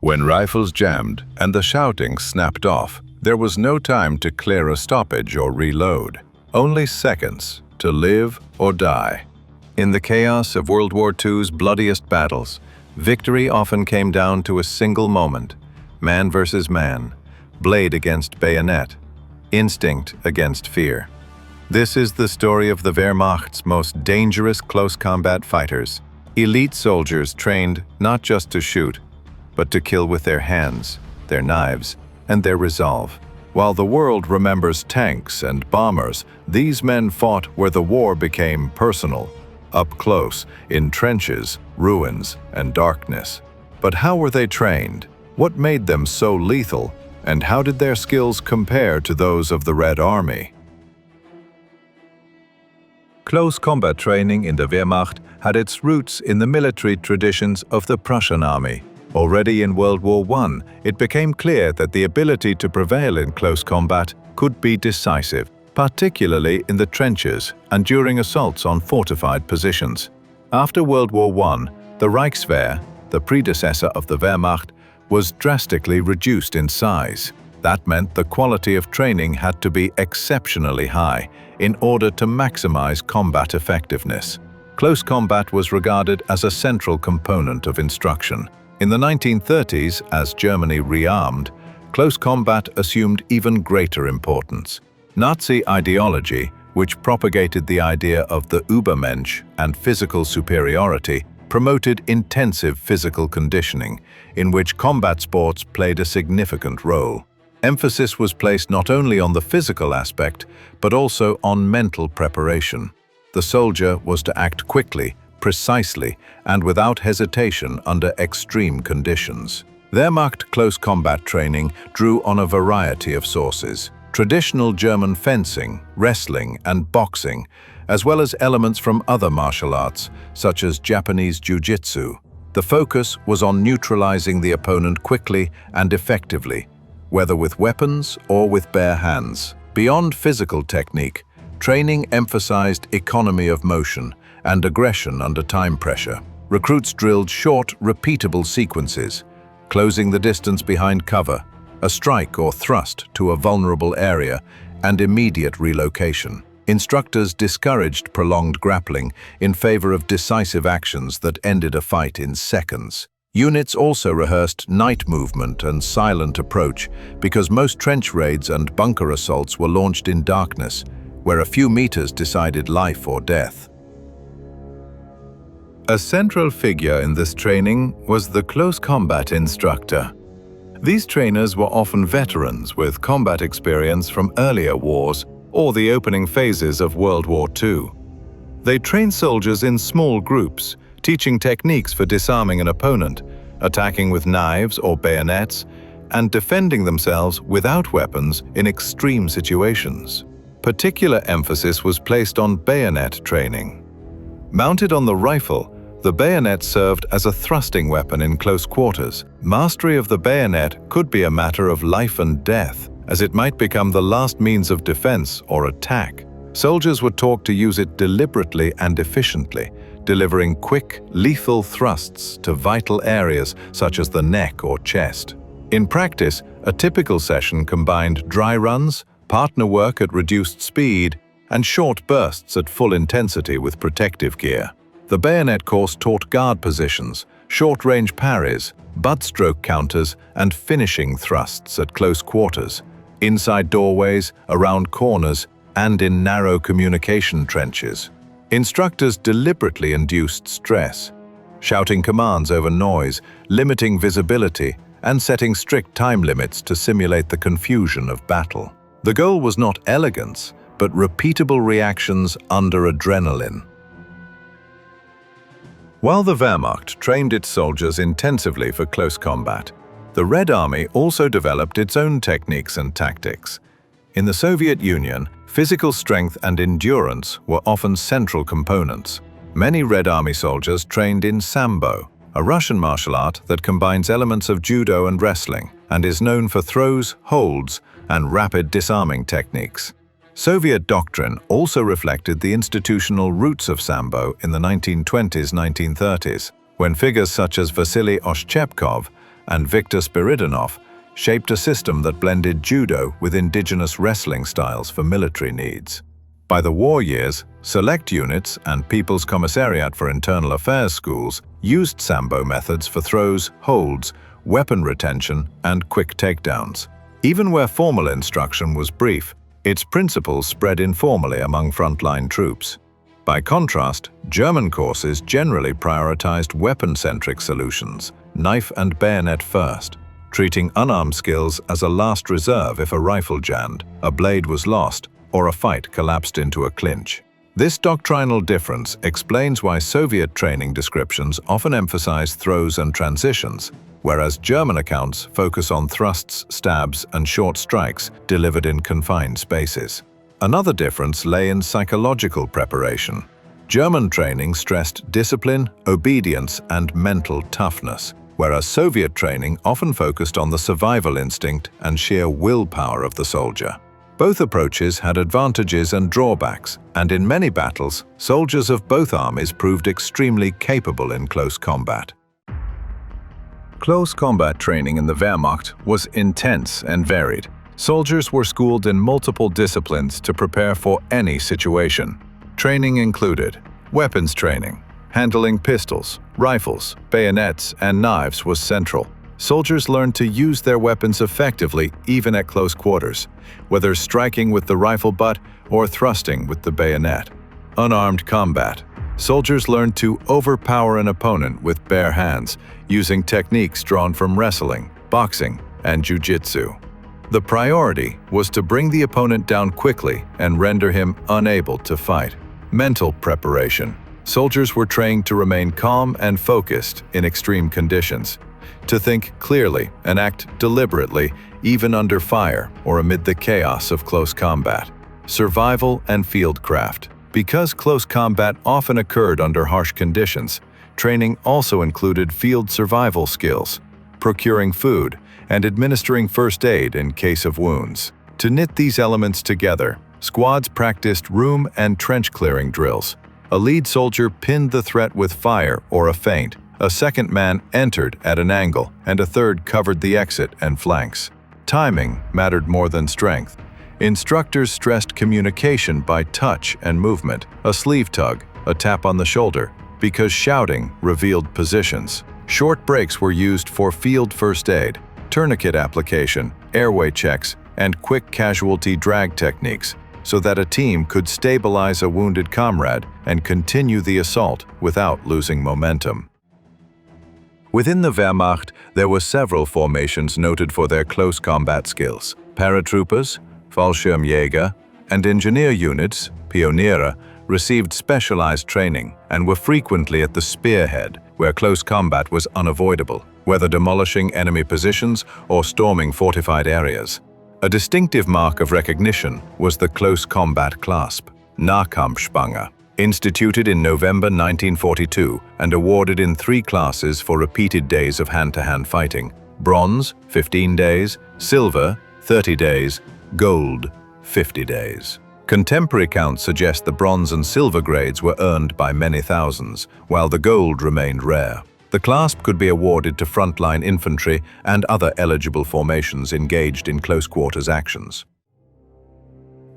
When rifles jammed and the shouting snapped off, there was no time to clear a stoppage or reload. Only seconds to live or die. In the chaos of World War II's bloodiest battles, victory often came down to a single moment: man versus man, blade against bayonet, instinct against fear. This is the story of the Wehrmacht's most dangerous close combat fighters, elite soldiers trained not just to shoot, but to kill with their hands, their knives, and their resolve. While the world remembers tanks and bombers, these men fought where the war became personal, up close, in trenches, ruins, and darkness. But how were they trained? What made them so lethal? And how did their skills compare to those of the Red Army? Close combat training in the Wehrmacht had its roots in the military traditions of the Prussian army. Already in World War I, it became clear that the ability to prevail in close combat could be decisive, particularly in the trenches and during assaults on fortified positions. After World War I, the Reichswehr, the predecessor of the Wehrmacht, was drastically reduced in size. That meant the quality of training had to be exceptionally high in order to maximize combat effectiveness. Close combat was regarded as a central component of instruction. In the 1930s, as Germany rearmed, close combat assumed even greater importance. Nazi ideology, which propagated the idea of the Übermensch and physical superiority, promoted intensive physical conditioning, in which combat sports played a significant role. Emphasis was placed not only on the physical aspect, but also on mental preparation. The soldier was to act quickly, precisely, and without hesitation under extreme conditions. Wehrmacht close combat training drew on a variety of sources: traditional German fencing, wrestling, and boxing, as well as elements from other martial arts, such as Japanese jiu-jitsu. The focus was on neutralizing the opponent quickly and effectively, whether with weapons or with bare hands. Beyond physical technique, training emphasized economy of motion and aggression under time pressure. Recruits drilled short, repeatable sequences, closing the distance behind cover, a strike or thrust to a vulnerable area, and immediate relocation. Instructors discouraged prolonged grappling in favor of decisive actions that ended a fight in seconds. Units also rehearsed night movement and silent approach because most trench raids and bunker assaults were launched in darkness, where a few meters decided life or death. A central figure in this training was the close combat instructor. These trainers were often veterans with combat experience from earlier wars or the opening phases of World War II. They trained soldiers in small groups, teaching techniques for disarming an opponent, attacking with knives or bayonets, and defending themselves without weapons in extreme situations. Particular emphasis was placed on bayonet training. Mounted on the rifle, the bayonet served as a thrusting weapon in close quarters. Mastery of the bayonet could be a matter of life and death, as it might become the last means of defense or attack. Soldiers were taught to use it deliberately and efficiently, delivering quick, lethal thrusts to vital areas such as the neck or chest. In practice, a typical session combined dry runs, partner work at reduced speed, and short bursts at full intensity with protective gear. The bayonet course taught guard positions, short-range parries, butt stroke counters, and finishing thrusts at close quarters, inside doorways, around corners, and in narrow communication trenches. Instructors deliberately induced stress, shouting commands over noise, limiting visibility, and setting strict time limits to simulate the confusion of battle. The goal was not elegance, but repeatable reactions under adrenaline. While the Wehrmacht trained its soldiers intensively for close combat, the Red Army also developed its own techniques and tactics. In the Soviet Union, physical strength and endurance were often central components. Many Red Army soldiers trained in Sambo, a Russian martial art that combines elements of judo and wrestling, and is known for throws, holds, and rapid disarming techniques. Soviet doctrine also reflected the institutional roots of Sambo in the 1920s-1930s, when figures such as Vasily Oshchepkov and Viktor Spiridonov shaped a system that blended judo with indigenous wrestling styles for military needs. By the war years, select units and People's Commissariat for Internal Affairs schools used Sambo methods for throws, holds, weapon retention, and quick takedowns. Even where formal instruction was brief, its principles spread informally among frontline troops. By contrast, German courses generally prioritized weapon-centric solutions, knife and bayonet first, treating unarmed skills as a last reserve if a rifle jammed, a blade was lost, or a fight collapsed into a clinch. This doctrinal difference explains why Soviet training descriptions often emphasize throws and transitions, whereas German accounts focus on thrusts, stabs, and short strikes delivered in confined spaces. Another difference lay in psychological preparation. German training stressed discipline, obedience, and mental toughness, whereas Soviet training often focused on the survival instinct and sheer willpower of the soldier. Both approaches had advantages and drawbacks, and in many battles, soldiers of both armies proved extremely capable in close combat. Close combat training in the Wehrmacht was intense and varied. Soldiers were schooled in multiple disciplines to prepare for any situation. Training included weapons training. Handling pistols, rifles, bayonets, and knives was central. Soldiers learned to use their weapons effectively even at close quarters, whether striking with the rifle butt or thrusting with the bayonet. Unarmed combat. Soldiers learned to overpower an opponent with bare hands, using techniques drawn from wrestling, boxing, and jiu-jitsu. The priority was to bring the opponent down quickly and render him unable to fight. Mental preparation. Soldiers were trained to remain calm and focused in extreme conditions, to think clearly and act deliberately even under fire or amid the chaos of close combat. Survival and fieldcraft. Because close combat often occurred under harsh conditions, training also included field survival skills, procuring food, and administering first aid in case of wounds. To knit these elements together, squads practiced room and trench clearing drills. A lead soldier pinned the threat with fire or a feint, a second man entered at an angle, and a third covered the exit and flanks. Timing mattered more than strength. Instructors stressed communication by touch and movement, a sleeve tug, a tap on the shoulder, because shouting revealed positions. Short breaks were used for field first aid, tourniquet application, airway checks, and quick casualty drag techniques, so that a team could stabilize a wounded comrade and continue the assault without losing momentum. Within the Wehrmacht, there were several formations noted for their close combat skills. Paratroopers, Fallschirmjäger, and engineer units, Pioniere, received specialized training and were frequently at the spearhead, where close combat was unavoidable, whether demolishing enemy positions or storming fortified areas. A distinctive mark of recognition was the close combat clasp, Nahkampfspange, instituted in November 1942 and awarded in 3 classes for repeated days of hand-to-hand fighting: bronze, 15 days, silver, 30 days, gold, 50 days. Contemporary counts suggest the bronze and silver grades were earned by many thousands, while the gold remained rare. The clasp could be awarded to frontline infantry and other eligible formations engaged in close quarters actions.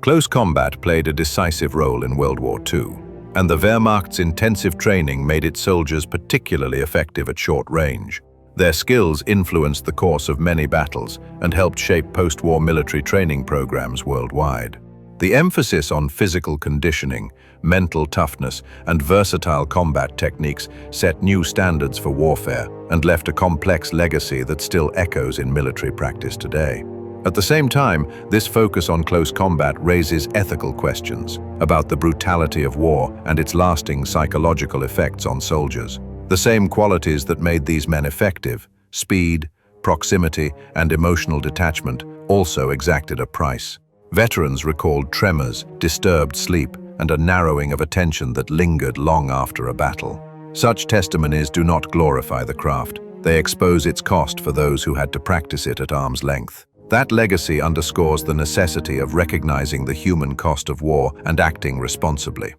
Close combat played a decisive role in World War II, and the Wehrmacht's intensive training made its soldiers particularly effective at short range. Their skills influenced the course of many battles and helped shape post-war military training programs worldwide. The emphasis on physical conditioning, mental toughness, and versatile combat techniques set new standards for warfare and left a complex legacy that still echoes in military practice today. At the same time, this focus on close combat raises ethical questions about the brutality of war and its lasting psychological effects on soldiers. The same qualities that made these men effective, speed, proximity, and emotional detachment, also exacted a price. Veterans recalled tremors, disturbed sleep, and a narrowing of attention that lingered long after a battle. Such testimonies do not glorify the craft. They expose its cost for those who had to practice it at arm's length. That legacy underscores the necessity of recognizing the human cost of war and acting responsibly.